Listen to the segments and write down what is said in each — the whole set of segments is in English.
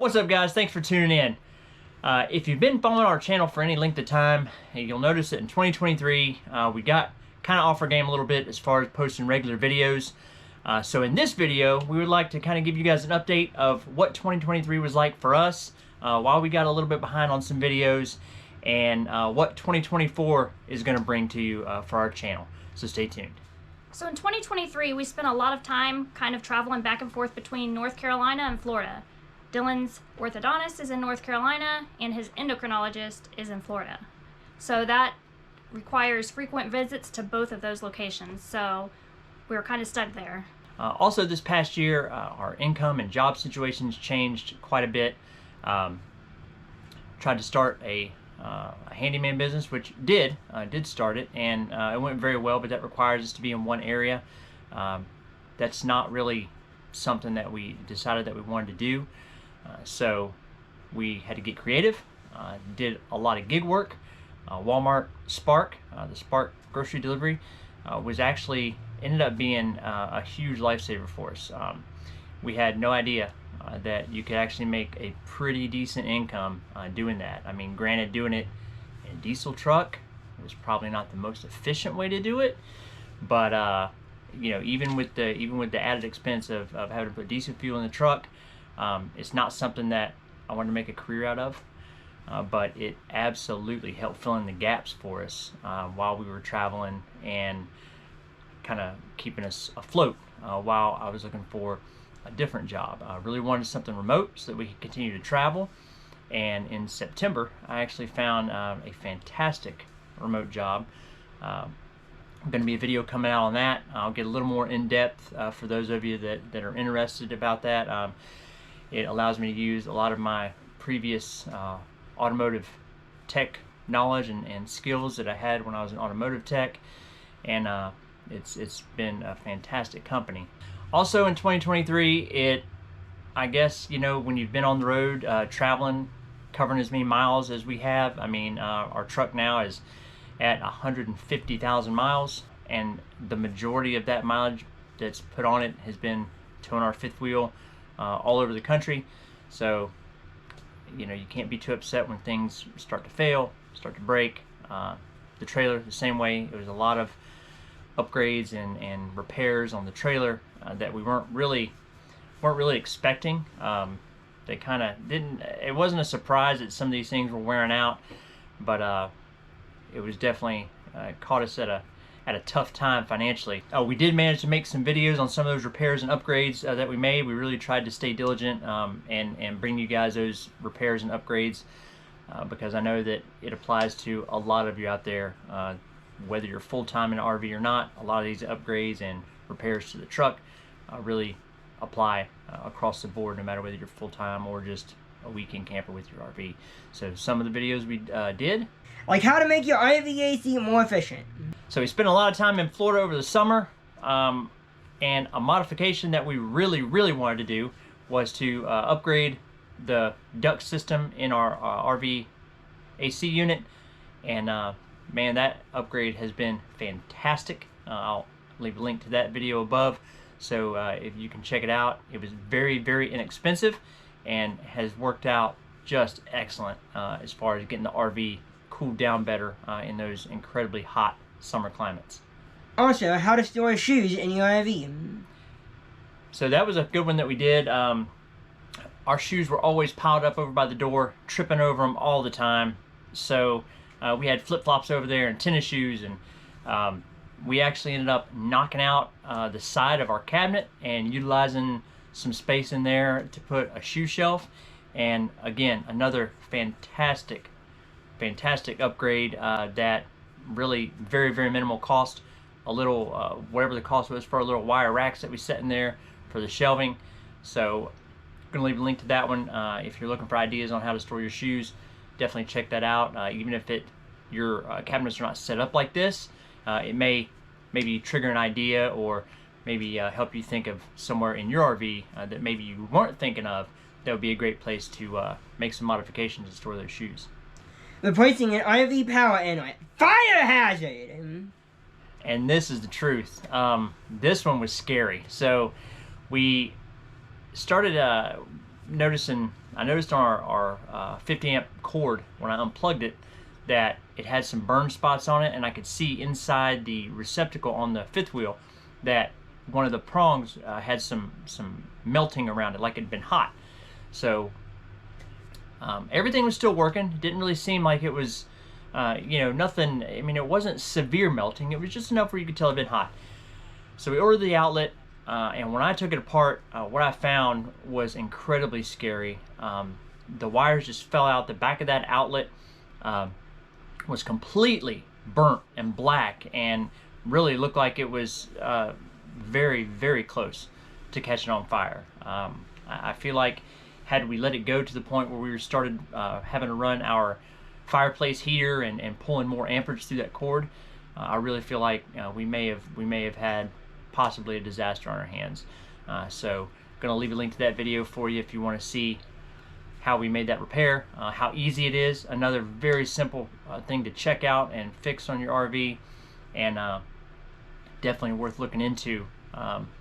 What's up, guys? Thanks for tuning in. If you've been following our channel for any length of time, you'll notice that in 2023 we got kind of off our game a little bit as far as posting regular videos. So in this video, we would like to kind of give you guys an update of what 2023 was like for us, while we got a little bit behind on some videos, and what 2024 is going to bring to you for our channel. So stay tuned. So in 2023, we spent a lot of time kind of traveling back and forth between North Carolina and Florida. Dylan's orthodontist is in North Carolina and his endocrinologist is in Florida. So that requires frequent visits to both of those locations. So we were kind of stuck there. Also this past year, our income and job situations changed quite a bit. Tried to start a handyman business, which did start it, and it went very well, but that requires us to be in one area. That's not really something that we decided that we wanted to do. So we had to get creative, did a lot of gig work. Walmart Spark, the Spark grocery delivery, was actually ended up being a huge lifesaver for us. We had no idea that you could actually make a pretty decent income doing that. I mean, granted, doing it in a diesel truck was probably not the most efficient way to do it, but you know, even with the added expense of having to put diesel fuel in the truck, it's not something that I wanted to make a career out of. But it absolutely helped fill in the gaps for us while we were traveling and kind of keeping us afloat while I was looking for a different job. I really wanted something remote so that we could continue to travel. And in September, I actually found a fantastic remote job. Going to be a video coming out on that. I'll get a little more in-depth for those of you that are interested about that. It allows me to use a lot of my previous automotive tech knowledge and skills that I had when I was an automotive tech, and it's been a fantastic company. Also in 2023, I guess, you know, when you've been on the road traveling, covering as many miles as we have, I mean, our truck now is at 150,000 miles, and the majority of that mileage that's put on it has been towing our fifth wheel all over the country. So, you know, you can't be too upset when things start to fail, start to break. The trailer, the same way. It was a lot of upgrades and repairs on the trailer that we weren't really expecting. They kind of didn't. It wasn't a surprise that some of these things were wearing out, but it was definitely caught us at a tough time financially. We did manage to make some videos on some of those repairs and upgrades that we made. We really tried to stay diligent and bring you guys those repairs and upgrades because I know that it applies to a lot of you out there, whether you're full-time in an RV or not. A lot of these upgrades and repairs to the truck really apply across the board, no matter whether you're full-time or just a weekend camper with your RV. So some of the videos we did, like how to make your RV AC more efficient. So we spent a lot of time in Florida over the summer, and a modification that we really wanted to do was to upgrade the duct system in our RV AC unit, and man, that upgrade has been fantastic. I'll leave a link to that video above, so if you can check it out. It was very inexpensive and has worked out just excellent as far as getting the RV cooled down better in those incredibly hot summer climates. Also, how to store shoes in your RV. So that was a good one that we did. Our shoes were always piled up over by the door, tripping over them all the time. So we had flip-flops over there and tennis shoes, and we actually ended up knocking out the side of our cabinet and utilizing some space in there to put a shoe shelf. And again, another fantastic upgrade that really very minimal cost. A little whatever the cost was for our little wire racks that we set in there for the shelving. So I'm gonna leave a link to that one. If you're looking for ideas on how to store your shoes, definitely check that out. Even if your cabinets are not set up like this, it may maybe trigger an idea, or maybe help you think of somewhere in your RV that maybe you weren't thinking of. That would be a great place to make some modifications and store those shoes. Replacing an RV power inlet. Fire hazard! And this is the truth. This one was scary. So we started noticing I noticed on our 50 amp cord when I unplugged it that it had some burn spots on it, and I could see inside the receptacle on the fifth wheel that one of the prongs had some melting around it, like it had been hot. So everything was still working. It didn't really seem like it was, you know, nothing. I mean, it wasn't severe melting. It was just enough where you could tell it had been hot. So we ordered the outlet, and when I took it apart, what I found was incredibly scary. The wires just fell out. The back of that outlet was completely burnt and black, and really looked like it was very, very close to catching on fire. I feel like had we let it go to the point where we started having to run our fireplace heater and pulling more amperage through that cord, I really feel like we may have had possibly a disaster on our hands. So I'm gonna leave a link to that video for you if you want to see how we made that repair, how easy it is. Another very simple thing to check out and fix on your RV, and definitely worth looking into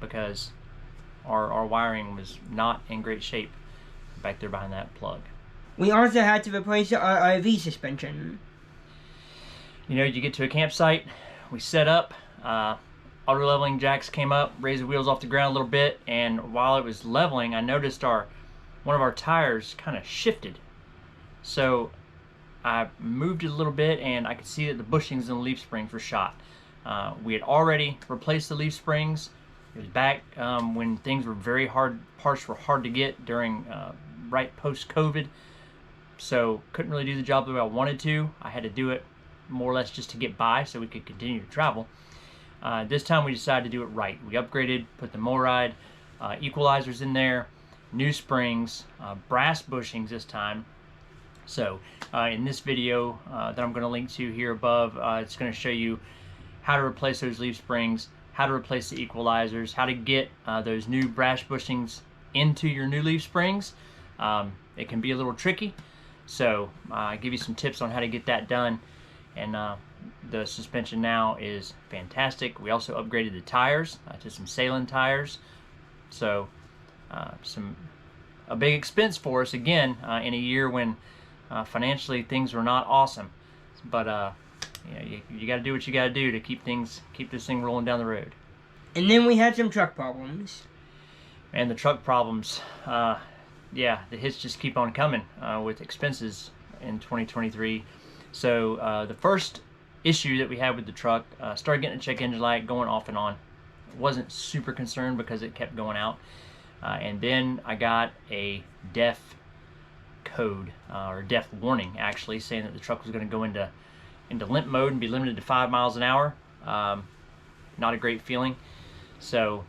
because our wiring was not in great shape back there behind that plug. We also had to replace our RV suspension. You know, you get to a campsite, we set up, auto leveling jacks came up, raised the wheels off the ground a little bit, and while it was leveling, I noticed one of our tires kind of shifted. So I moved it a little bit, and I could see that the bushings and the leaf springs were shot. We had already replaced the leaf springs. It was back when things were very hard, parts were hard to get during right post-COVID. So couldn't really do the job the way I wanted to. I had to do it more or less just to get by so we could continue to travel. This time we decided to do it right. We upgraded, put the MORryde equalizers in there, new springs, brass bushings this time. So in this video that I'm going to link to here above, it's going to show you how to replace those leaf springs, how to replace the equalizers, how to get those new brass bushings into your new leaf springs. It can be a little tricky, so I give you some tips on how to get that done. And the suspension now is fantastic. We also upgraded the tires to some Salem tires, so a big expense for us again in a year when financially things were not awesome. But you got to do what you got to do to keep this thing rolling down the road. And then we had some truck problems. And the truck problems, yeah, the hits just keep on coming with expenses in 2023. So the first issue that we had with the truck, started getting a check engine light going off and on. Wasn't super concerned because it kept going out. And then I got a DEF code, or DEF warning actually, saying that the truck was going to go into limp mode and be limited to 5 miles an hour. Not a great feeling. So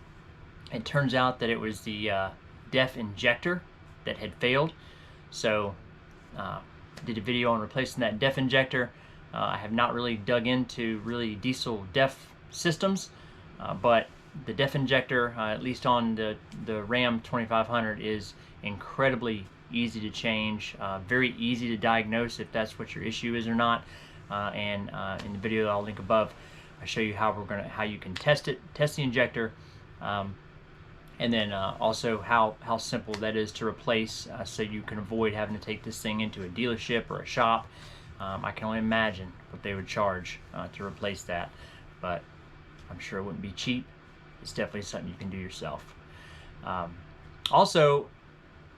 it turns out that it was the DEF injector that had failed. So did a video on replacing that DEF injector. I have not really dug into really diesel DEF systems, but the DEF injector, at least on the Ram 2500, is incredibly easy to change, very easy to diagnose if that's what your issue is or not. And in the video that I'll link above, I show you how you can test the injector, and then also how simple that is to replace, so you can avoid having to take this thing into a dealership or a shop. I can only imagine what they would charge to replace that, but I'm sure it wouldn't be cheap. It's definitely something you can do yourself. Also,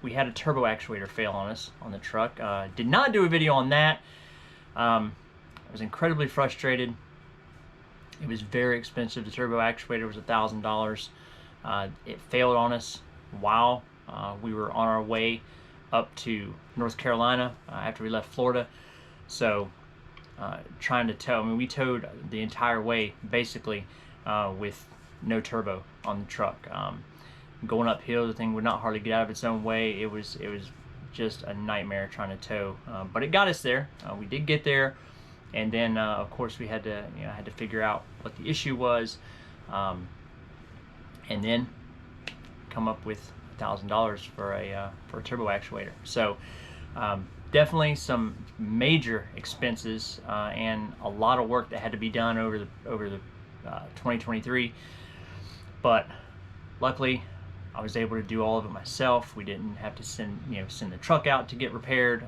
we had a turbo actuator fail on us on the truck. Did not do a video on that. I was incredibly frustrated. It was very expensive. The turbo actuator was $1,000. It failed on us while we were on our way up to North Carolina after we left Florida. So trying to tow, I mean, we towed the entire way basically with no turbo on the truck. Going uphill, the thing would not hardly get out of its own way. It was just a nightmare trying to tow, but it got us there. We did get there, and then of course we had to figure out what the issue was, and then come up with $1,000 for a turbo actuator. So definitely some major expenses and a lot of work that had to be done over the 2023. But luckily, I was able to do all of it myself. We didn't have to send the truck out to get repaired.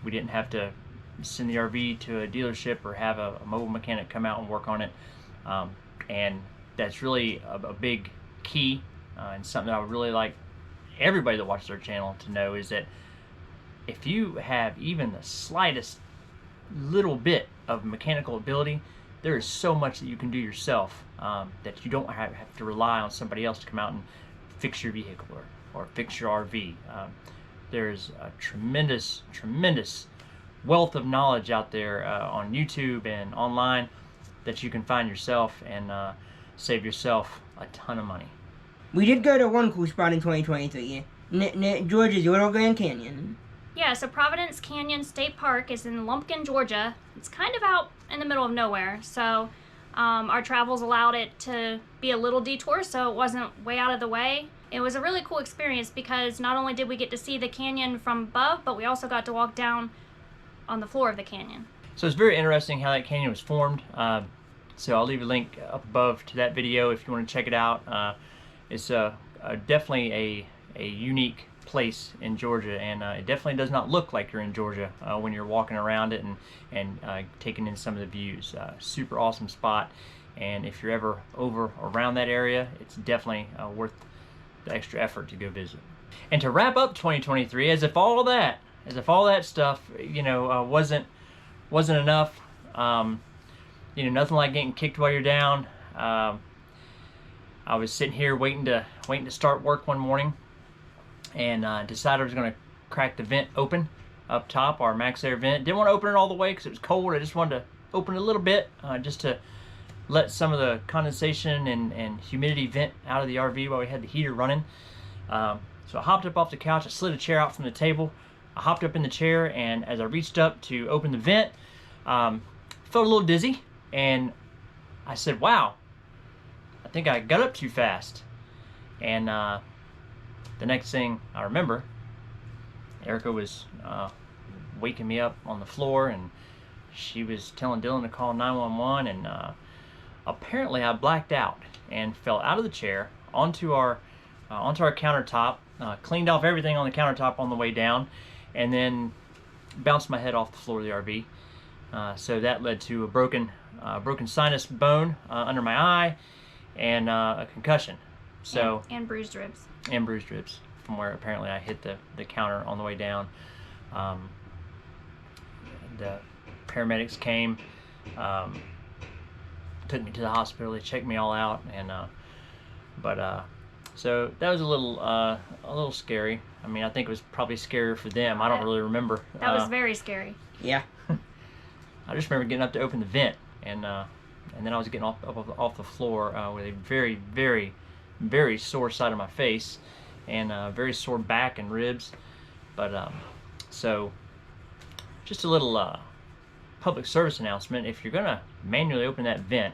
We didn't have to send the RV to a dealership or have a mobile mechanic come out and work on it. And that's really a big key, and something that I would really like everybody that watches our channel to know, is that if you have even the slightest little bit of mechanical ability, there is so much that you can do yourself, that you don't have to rely on somebody else to come out and fix your vehicle or fix your RV. There's a tremendous wealth of knowledge out there on YouTube and online that you can find yourself and save yourself a ton of money. We did go to one cool spot in 2023, Georgia's Little Grand Canyon. Yeah, so Providence Canyon State Park is in Lumpkin, Georgia. It's kind of out in the middle of nowhere, so our travels allowed it to be a little detour, so it wasn't way out of the way. It was a really cool experience because not only did we get to see the canyon from above, but we also got to walk down on the floor of the canyon. So it's very interesting how that canyon was formed. So I'll leave a link up above to that video if you want to check it out. It's definitely a unique place in Georgia, and it definitely does not look like you're in Georgia when you're walking around it and taking in some of the views. Super awesome spot, and if you're ever over around that area, it's definitely worth the extra effort to go visit. And to wrap up 2023, as if all that stuff wasn't enough, nothing like getting kicked while you're down. I was sitting here waiting to start work one morning, and decided I was going to crack the vent open up top, our max air vent. Didn't want to open it all the way because it was cold. I just wanted to open it a little bit, just to let some of the condensation and humidity vent out of the RV while we had the heater running. So I hopped up off the couch. I slid a chair out from the table. I hopped up in the chair, and as I reached up to open the vent, felt a little dizzy, and I said, wow, I think I got up too fast. And the next thing I remember, Erica was waking me up on the floor, and she was telling Dylan to call 911, and apparently I blacked out and fell out of the chair onto our countertop, cleaned off everything on the countertop on the way down, and then bounced my head off the floor of the RV. So that led to a broken sinus bone under my eye, and a concussion. So and bruised ribs. And bruised ribs from where apparently I hit the counter on the way down. The paramedics came, took me to the hospital. They checked me all out, and so that was a little scary. I mean, I think it was probably scarier for them. I don't really remember. That was very scary. Yeah. I just remember getting up to open the vent, and then I was getting off the floor with a very, very, very sore side of my face, and very sore back and ribs. But so just a little public service announcement: if you're gonna manually open that vent,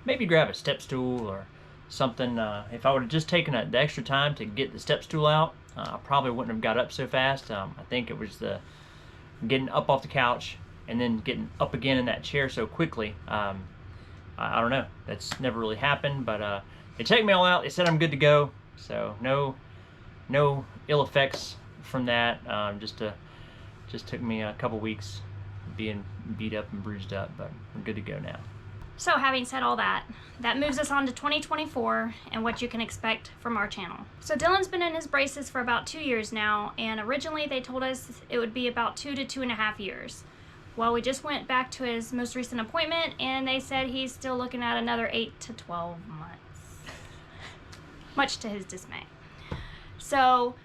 maybe grab a step stool or something. If I would have just taken the extra time to get the step stool out, I probably wouldn't have got up so fast. I think it was the getting up off the couch and then getting up again in that chair so quickly. I don't know. That's never really happened, but they checked me all out. They said I'm good to go. So no ill effects from that. Just took me a couple weeks being beat up and bruised up, but I'm good to go now. So having said all that, that moves us on to 2024 and what you can expect from our channel. So Dylan's been in his braces for about 2 years now, and originally they told us it would be about 2 to 2.5 years. Well, we just went back to his most recent appointment, and they said he's still looking at another 8 to 12 months, much to his dismay. So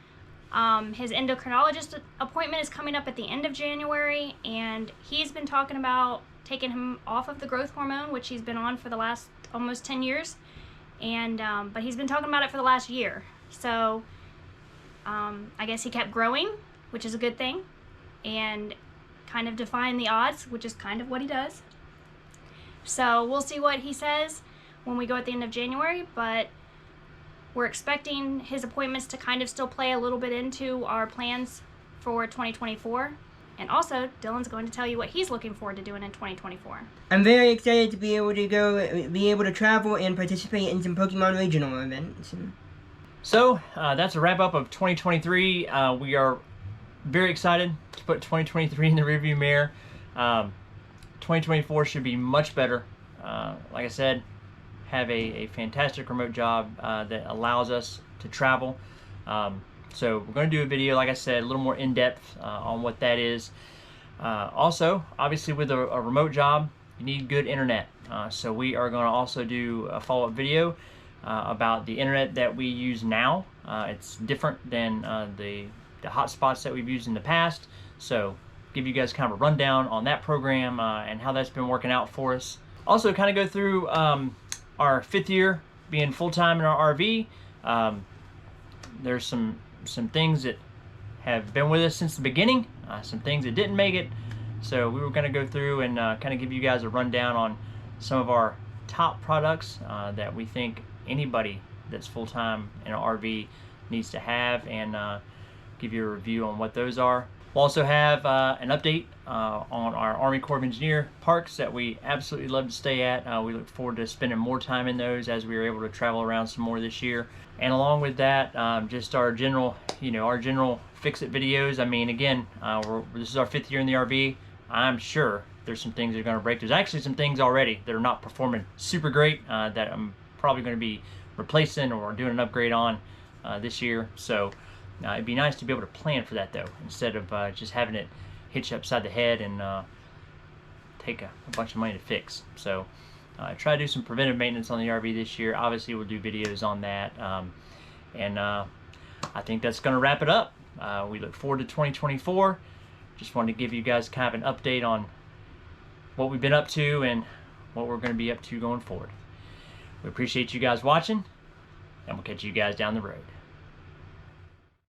his endocrinologist appointment is coming up at the end of January, and he's been talking about taking him off of the growth hormone, which he's been on for the last almost 10 years, and but he's been talking about it for the last year. So I guess he kept growing, which is a good thing, and kind of defying the odds, which is kind of what he does. So we'll see what he says when we go at the end of January, but we're expecting his appointments to kind of still play a little bit into our plans for 2024. And also, Dylan's going to tell you what he's looking forward to doing in 2024. I'm very excited to be able to travel and participate in some Pokemon regional events. So that's a wrap up of 2023. We are very excited to put 2023 in the rearview mirror. 2024 should be much better. Like I said, have a fantastic remote job that allows us to travel. So we're going to do a video, like I said, a little more in-depth on what that is. Also, obviously with a remote job, you need good internet. So we are going to also do a follow-up video about the internet that we use now. It's different than the hotspots that we've used in the past. So give you guys kind of a rundown on that program and how that's been working out for us. Also kind of go through our 5th year being full-time in our RV. There's some things that have been with us since the beginning, some things that didn't make it. So we were going to go through and kind of give you guys a rundown on some of our top products that we think anybody that's full-time in an RV needs to have, and give you a review on what those are. We'll also have an update on our Army Corps of Engineer parks that we absolutely love to stay at. We look forward to spending more time in those as we are able to travel around some more this year. And along with that, just our general, our general fix-it videos. I mean, again, this is our 5th year in the RV. I'm sure there's some things that are going to break. There's actually some things already that are not performing super great that I'm probably going to be replacing or doing an upgrade on this year. So it'd be nice to be able to plan for that, though, instead of just having it hit you upside the head and take a bunch of money to fix. So try to do some preventive maintenance on the RV this year. Obviously, we'll do videos on that. And I think that's going to wrap it up. We look forward to 2024. Just wanted to give you guys kind of an update on what we've been up to and what we're going to be up to going forward. We appreciate you guys watching, and we'll catch you guys down the road.